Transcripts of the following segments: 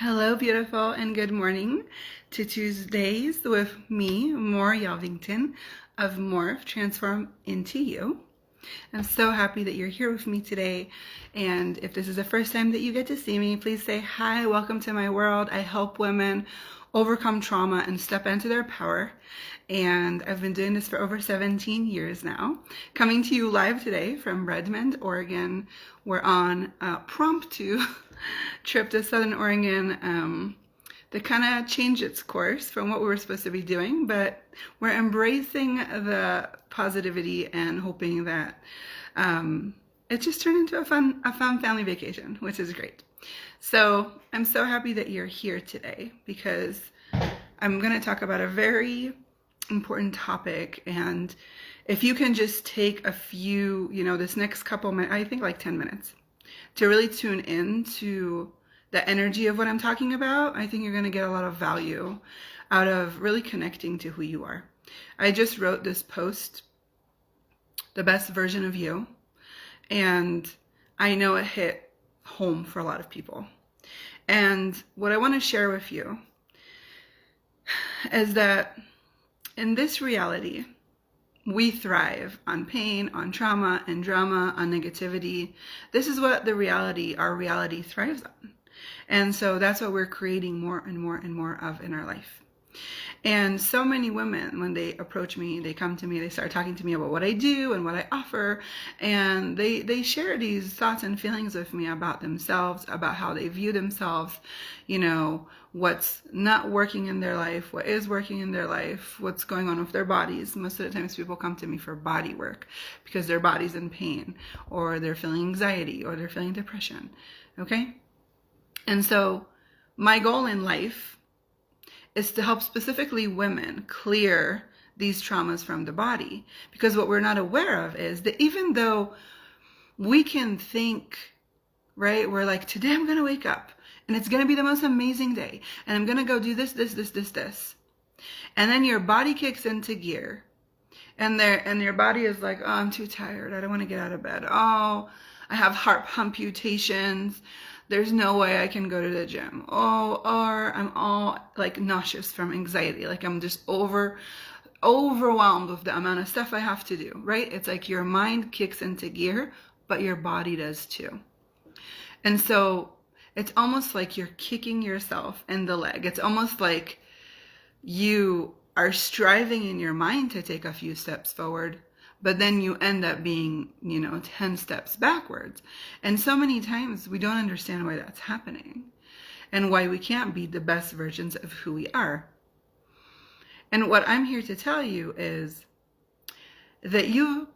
Hello, beautiful, and good morning to Tuesdays with me, More Yelvington of Morph Transform Into You. I'm so happy that you're here with me today. And if this is the first time that you get to see me, please say hi, welcome to my world. I help women overcome trauma and step into their power. And I've been doing this for over 17 years now. Coming to you live today from Redmond, Oregon. We're on a promptu trip to Southern Oregon that kind of changed its course from what we were supposed to be doing, but we're embracing the positivity and hoping that it just turned into a fun family vacation, which is great. So I'm so happy that you're here today because I'm going to talk about a very important topic. And if you can just take a few, this next couple minutes, I think like 10 minutes, to really tune in to the energy of what I'm talking about, I think you're going to get a lot of value out of really connecting to who you are. I just wrote this post, The Best Version of You, and I know it hit home for a lot of people. And what I want to share with you is that in this reality, we thrive on pain, on trauma, and drama, on negativity. This is what our reality thrives on. And so that's what we're creating more and more and more of in our life. And so many women, when they approach me, they come to me, they start talking to me about what I do and what I offer. And they share these thoughts and feelings with me about themselves, about how they view themselves, what's not working in their life, what is working in their life, what's going on with their bodies. Most of the times people come to me for body work because their body's in pain, or they're feeling anxiety, or they're feeling depression. Okay? And so my goal in life is to help specifically women clear these traumas from the body. Because what we're not aware of is that even though we can think, right, we're like, today I'm going to wake up and it's going to be the most amazing day. And I'm going to go do this. And then your body kicks into gear. And your body is like, oh, I'm too tired. I don't want to get out of bed. Oh, I have heart palpitations. There's no way I can go to the gym. Oh, or I'm all like nauseous from anxiety. Like I'm just overwhelmed with the amount of stuff I have to do, right? It's like your mind kicks into gear, but your body does too. And so it's almost like you're kicking yourself in the leg. It's almost like you are striving in your mind to take a few steps forward, but then you end up being, 10 steps backwards. And so many times we don't understand why that's happening and why we can't be the best versions of who we are. And what I'm here to tell you is that you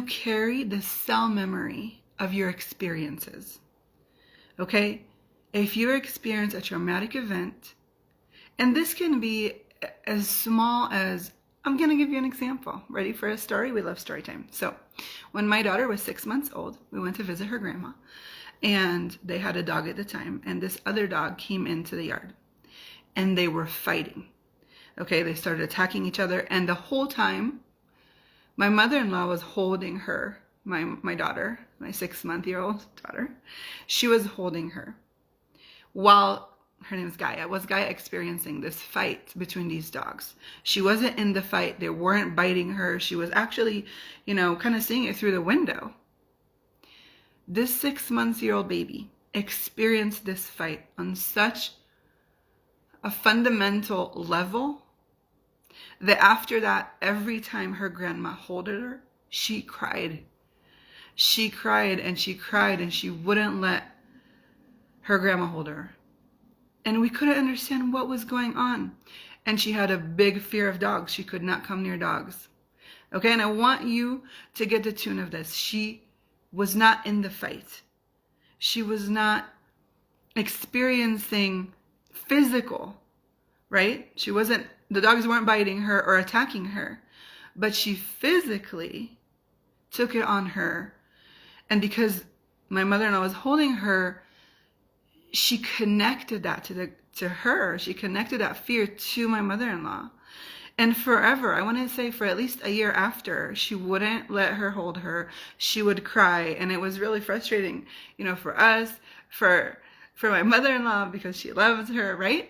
carry the cell memory of your experiences. Okay? If you experience a traumatic event, and this can be as small as, I'm going to give you an example. Ready for a story? We love story time. So when my daughter was 6 months old, we went to visit her grandma, and they had a dog at the time, and this other dog came into the yard, and they were fighting. Okay, they started attacking each other, and the whole time, my mother-in-law was holding her, my daughter, my 6-month-old daughter. She was holding her while her name is Gaia. Was Gaia experiencing this fight between these dogs? She wasn't in the fight. They weren't biting her. She was actually, kind of seeing it through the window. This 6-month-old baby experienced this fight on such a fundamental level that after that, every time her grandma held her, she cried. She cried and she cried, and she wouldn't let her grandma hold her. And we couldn't understand what was going on. And she had a big fear of dogs. She could not come near dogs. Okay, and I want you to get the tune of this. She was not in the fight. She was not experiencing physical, right? The dogs weren't biting her or attacking her. But she physically took it on her. And because my mother-in-law was holding her, she connected that to her. She connected that fear to my mother-in-law. And forever, I want to say for at least a year after, she wouldn't let her hold her. She would cry. And it was really frustrating, for us, for for my mother-in-law because she loves her, right?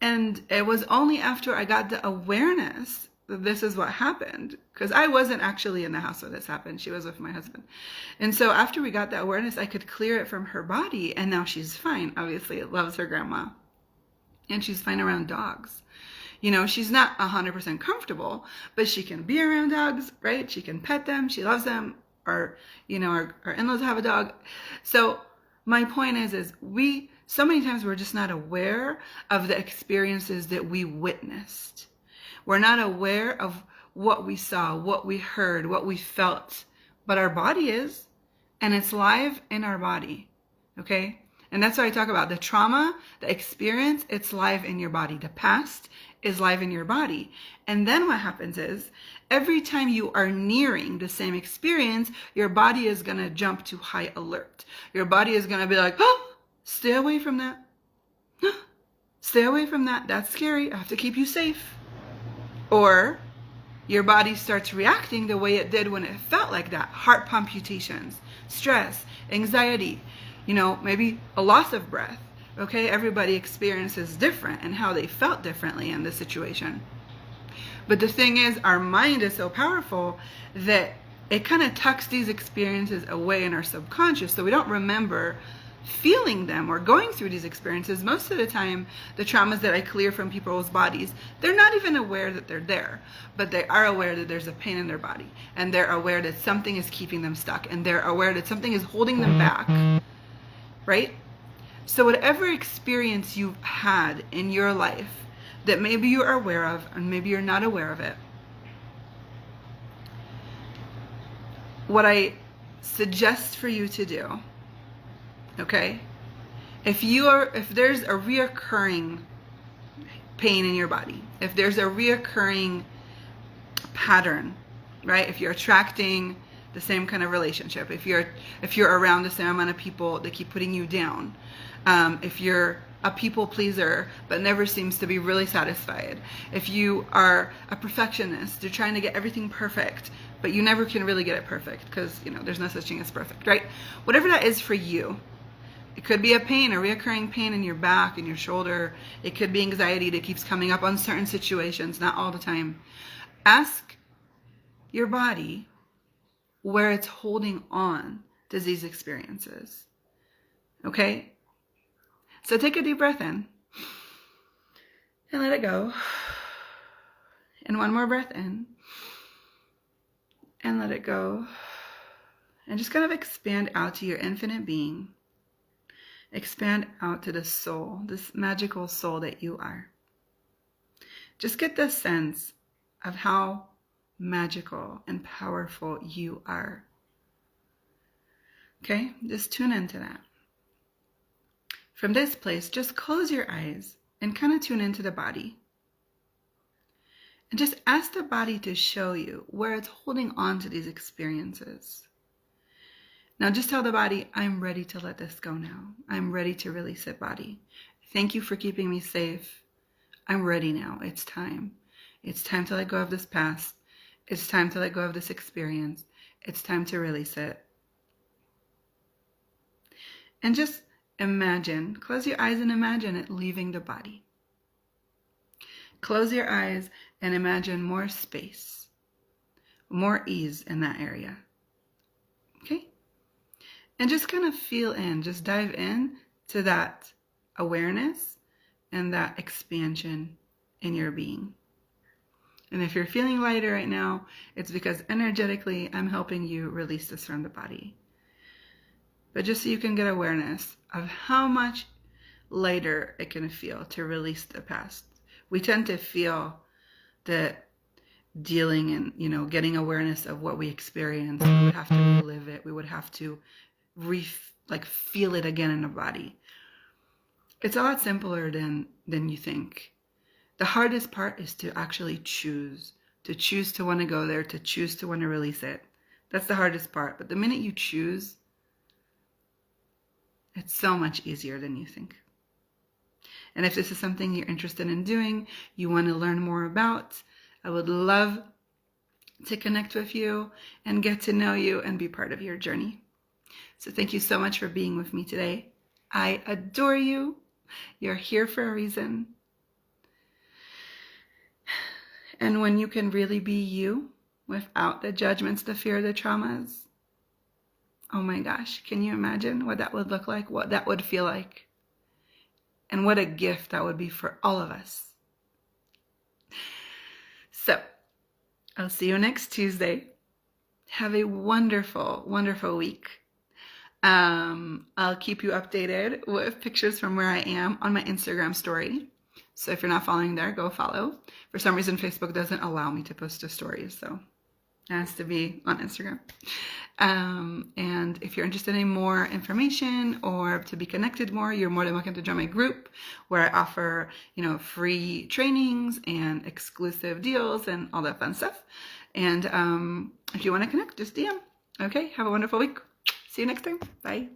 And it was only after I got the awareness that this is what happened, because I wasn't actually in the house when this happened. She was with my husband. And so after we got that awareness, I could clear it from her body, and now she's fine. Obviously, it loves her grandma, and she's fine around dogs. You know, she's not 100% comfortable, but she can be around dogs, right? She can pet them. She loves them. Or, you know, our in-laws have a dog. So my point is we, so many times we're just not aware of the experiences that we witnessed. We're not aware of what we saw, what we heard, what we felt, but our body is, and it's live in our body, okay? And that's why I talk about the trauma, the experience, it's live in your body. The past is live in your body. And then what happens is, every time you are nearing the same experience, your body is going to jump to high alert. Your body is going to be like, oh, stay away from that. Stay away from that. That's scary. I have to keep you safe. Or your body starts reacting the way it did when it felt like that. Heart palpitations, stress, anxiety, you know, maybe a loss of breath. Okay, everybody experiences different and how they felt differently in this situation. But the thing is, our mind is so powerful that it kind of tucks these experiences away in our subconscious, so we don't remember feeling them or going through these experiences. Most of the time, the traumas that I clear from people's bodies, they're not even aware that they're there, but they are aware that there's a pain in their body, and they're aware that something is keeping them stuck, and they're aware that something is holding them back, right? So whatever experience you've had in your life that maybe you're aware of and maybe you're not aware of it, what I suggest for you to do, okay, if there's a reoccurring pain in your body, if there's a reoccurring pattern, right, if you're attracting the same kind of relationship, if you're around the same amount of people that keep putting you down, if you're a people pleaser but never seems to be really satisfied, if you are a perfectionist, you're trying to get everything perfect but you never can really get it perfect because, you know, there's no such thing as perfect, right? Whatever that is for you, it could be a pain, a reoccurring pain in your back, in your shoulder. It could be anxiety that keeps coming up on certain situations, not all the time. Ask your body where it's holding on to these experiences, okay? So take a deep breath in and let it go. And one more breath in and let it go. And just kind of expand out to your infinite being. Expand out to the soul, this magical soul that you are. Just get the sense of how magical and powerful you are. Okay? Just tune into that. From this place, just close your eyes and kind of tune into the body. And just ask the body to show you where it's holding on to these experiences. Now just tell the body, I'm ready to let this go now. I'm ready to release it, body. Thank you for keeping me safe. I'm ready now. It's time. It's time to let go of this past. It's time to let go of this experience. It's time to release it. And just imagine, close your eyes and imagine it leaving the body. Close your eyes and imagine more space, more ease in that area. Okay? And just kind of feel in, just dive in to that awareness and that expansion in your being. And if you're feeling lighter right now, it's because energetically I'm helping you release this from the body. But just so you can get awareness of how much lighter it can feel to release the past. We tend to feel that dealing and, you know, getting awareness of what we experienced, we would have to relive it. We would have to feel it again in the body. It's a lot simpler than you think. The hardest part is to actually choose to want to go there, to choose to want to release it. That's the hardest part. But the minute you choose, it's so much easier than you think. And if this is something you're interested in doing, you want to learn more about, I would love to connect with you and get to know you and be part of your journey. So thank you so much for being with me today. I adore you. You're here for a reason. And when you can really be you without the judgments, the fear, the traumas, oh my gosh, can you imagine what that would look like, what that would feel like? And what a gift that would be for all of us. So, I'll see you next Tuesday. Have a wonderful, wonderful week. I'll keep you updated with pictures from where I am on my Instagram story. So if you're not following there, go follow. For some reason, Facebook doesn't allow me to post a story, so it has to be on Instagram. And if you're interested in more information or to be connected more, you're more than welcome to join my group where I offer, free trainings and exclusive deals and all that fun stuff. And if you want to connect, just DM. Okay, have a wonderful week. See you next time. Bye.